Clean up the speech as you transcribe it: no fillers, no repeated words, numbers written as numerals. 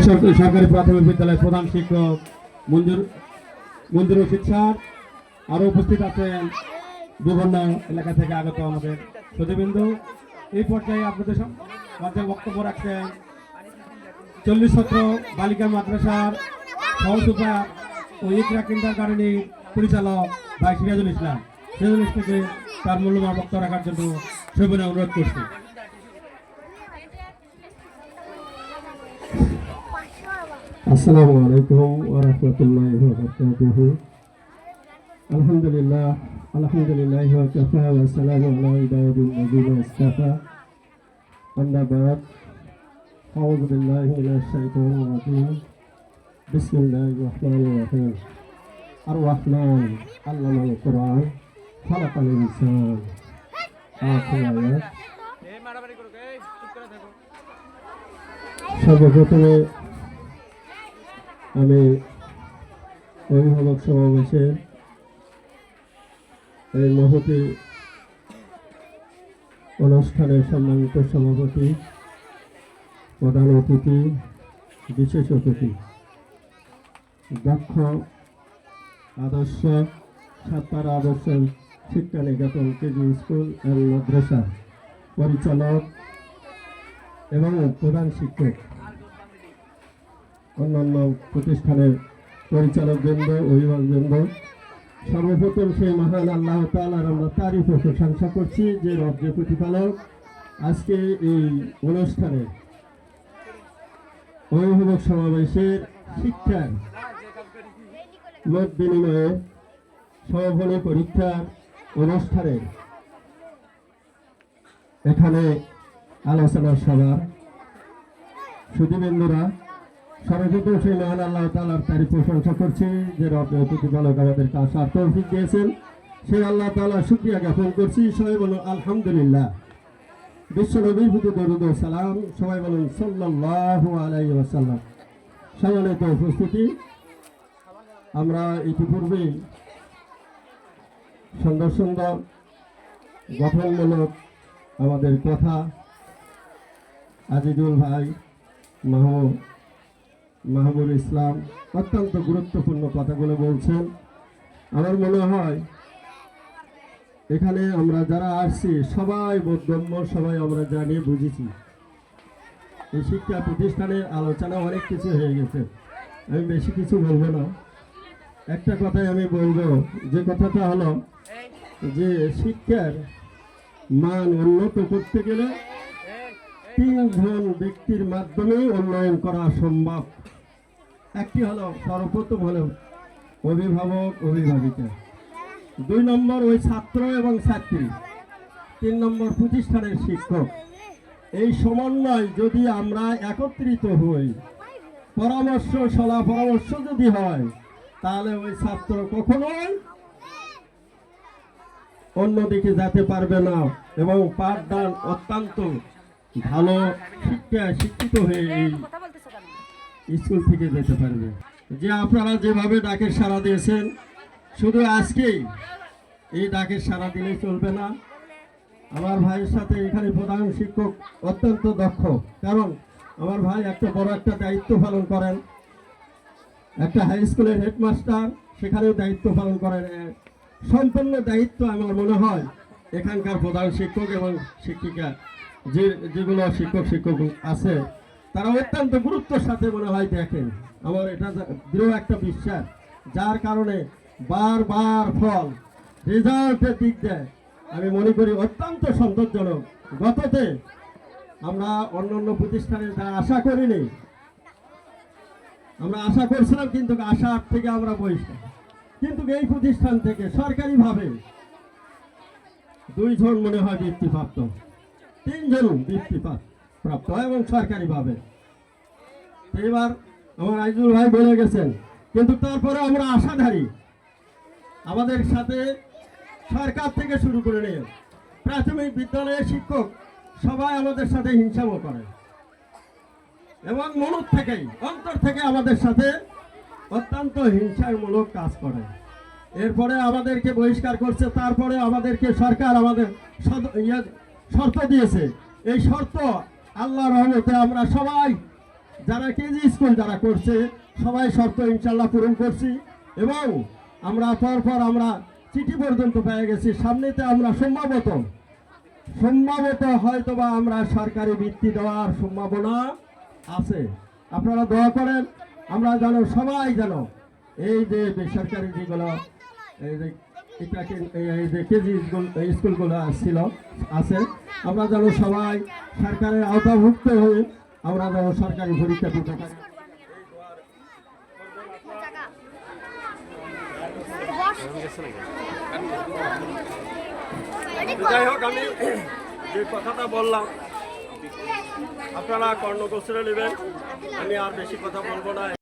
সরকারি প্রাথমিক বিদ্যালয়ের প্রধান শিক্ষক মঞ্জুর রশিদ স্যার, আরও উপস্থিত আছেন বিভিন্ন এলাকা থেকে আগত আমাদের সুধীবৃন্দ। এই পর্যায়ে আপনাদের মাঝে বক্তব্য রাখছেন 40 ছাত্র বালিকা মাদ্রাসার সহসুপা ও ইকরা কিন্ডারগার্টেনের পরিচালক ভাই সিরাজুল ইসলাম। সিরাজুল ইসলামকে তার মূল্যবান বক্তব্য রাখার জন্য সবিনয় অনুরোধ করছি। আসসালামু আলাইকুম ওয়া রাহমাতুল্লাহি ওয়া বারাকাতুহু। আলহামদুলিল্লাহি ওয়া কাফা ওয়া সালামু আলা ইবাদিল্লাযিনা ইসতাফা। আম্মা বা'দ। আউযু বিল্লাহি মিনাশ শাইতানির রাজীম। বিসমিল্লাহির রাহমানির রাহিম। আর-রাহমান আল্লামাল কুরআন খালাকাল ইনসান। আয়াত। সর্বপ্রথমে আমি অভিভাবক সমাবেশের এই মহতী অনুষ্ঠানের সম্মানিত সভাপতি, প্রধান অতিথি, বিশেষ অতিথি, দক্ষ আদর্শ সাতপাড়া আদর্শ শিক্ষা নিকেতন কেজি স্কুল এবং মাদ্রাসা পরিচালক এবং প্রধান শিক্ষক, অন্যান্য প্রতিষ্ঠানের পরিচালকবৃন্দ, অভিভাবকবৃন্দ, সর্বপ্রথম সেই মহান আল্লাহ তাআলার আমরা তারিফ ও প্রশংসা করছি যে রব্বে প্রতিপালক আজকে এই অনুষ্ঠানে অভিভাবক সমাবেশের শিক্ষার মত বিনিময়ে সমাপনী পরীক্ষার অনুষ্ঠানের এখানে আলোচনা সভার সুধীবৃন্দরা, সর্বপ্রথম সেই মহান আল্লাহ তাআলার তারিফ প্রশংসা করছি যে রব্বে প্রতিপালক আমাদেরকে আসার তৌফিক দিয়েছেন। সেই আল্লাহ তাআলার শুকরিয়া জ্ঞাপন করছি। সবাই বলুন আলহামদুলিল্লাহ। বিশ্বনবীর প্রতি দরুদ ও সালাম। সবাই বলুন সাল্লাল্লাহু আলাইহি ওয়াসাল্লাম। সম্মানিত উপস্থিতি, আমরা ইতিপূর্বেই সুন্দর সুন্দর গঠনমূলক আমাদের কথা আজিজুল ভাই, মাহবুব ইসলাম অত্যন্ত গুরুত্বপূর্ণ কথাগুলো বলছেন। আমার মনে হয় এখানে আমরা যারা আসছি সবাই বোধগম্য, সবাই আমরা জানি বুঝেছি। এই শিক্ষা প্রতিষ্ঠানের আলোচনা অনেক কিছু হয়ে গেছে, আমি বেশি কিছু বলবো না। একটা কথাই আমি বলবো, যে কথাটা হলো যে শিক্ষার মান উন্নত করতে গেলে 3 জন ব্যক্তির মাধ্যমে উন্নয়ন করা সম্ভব। একটি হলো, সর্বপ্রথম হলো অভিভাবক অভিভাবিকা, 2 নম্বর ওই ছাত্র এবং ছাত্রী, 3 নম্বর প্রতিষ্ঠানের শিক্ষক। এই সমন্বয় যদি আমরা একত্রিত হই, পরামর্শ সলা পরামর্শ যদি হয়, তাহলে ওই ছাত্র কখনোই অন্যদিকে যেতে পারবে না এবং পাঠদান অত্যন্ত ভালো শিক্ষিত হয়ে এই স্কুল থেকে যেতে পারবে। যে আপনারা যেভাবে ডাকের সাড়া দিয়েছেন, শুধু আজকেই এই ডাকের সাড়া দিলে চলবে না। আমার ভাইয়ের সাথে এখানে প্রধান শিক্ষক অত্যন্ত দক্ষ, কারণ আমার ভাই একটা বড় একটা দায়িত্ব পালন করেন, একটা হাই স্কুলের হেডমাস্টার, সেখানেও দায়িত্ব পালন করেন। সম্পূর্ণ দায়িত্ব আমার মনে হয় এখানকার প্রধান শিক্ষক এবং শিক্ষিকা যেগুলো শিক্ষক আছে তারা অত্যন্ত গুরুত্বের সাথে মনে হয় দেখেন। আমার এটা দৃঢ় একটা বিশ্বাস, যার কারণে বারবার ফল রেজাল্টের দিক দিয়ে আমি মনে করি অত্যন্ত সন্তোষজনক। গততে আমরা অন্যান্য প্রতিষ্ঠানে যা আশা করিনি, আমরা আশা করছিলাম, কিন্তু আশার থেকে আমরা বহিষ্কার। কিন্তু এই প্রতিষ্ঠান থেকে সরকারিভাবে 2 জন মনে হয় বৃত্তিপ্রাপ্ত, 3 জন বৃত্তিপ্রাপ্ত এবং সরকারিভাবে। এবার আমার আইজুল ভাই বলে গেছেন, কিন্তু তারপরে আমরা আশাধারী। আমাদের সাথে সরকার থেকে শুরু করে নিয়ে প্রাথমিক বিদ্যালয়ের শিক্ষক সবাই আমাদের সাথে হিংসাও করে এবং মন থেকেই অন্তর থেকে আমাদের সাথে অত্যন্ত হিংসামূলক কাজ করে। এরপরে আমাদেরকে বহিষ্কার করছে, তারপরে আমাদেরকে সরকার আমাদের শর্ত দিয়েছে। এই শর্ত আল্লাহর রহমতে আমরা সবাই যারা কেজি স্কুল যারা করছে সবাই শর্ত ইনশাল্লাহ পূরণ করছি, এবং আমরা পরপর আমরা চিঠি পর্যন্ত পেয়ে গেছি। সামনেতে আমরা সম্ভবত হয়তোবা আমরা সরকারি বৃত্তি দেওয়ার সম্ভাবনা আছে। আপনারা দোয়া করেন, আমরা যেন সবাই যেন এই যে বেসরকারি যেগুলো এই যে এই যে কেজি স্কুলগুলো আছে, আমরা যেন সবাই সরকারের আওতাভুক্ত হয়ে আমরা যেন সরকারি পরীক্ষা দিতে পারি। যাই হোক, আমি যে কথাটা বললাম আপনারা কর্ণগোচরে নেবেন, আমি আর বেশি কথা বলবো না।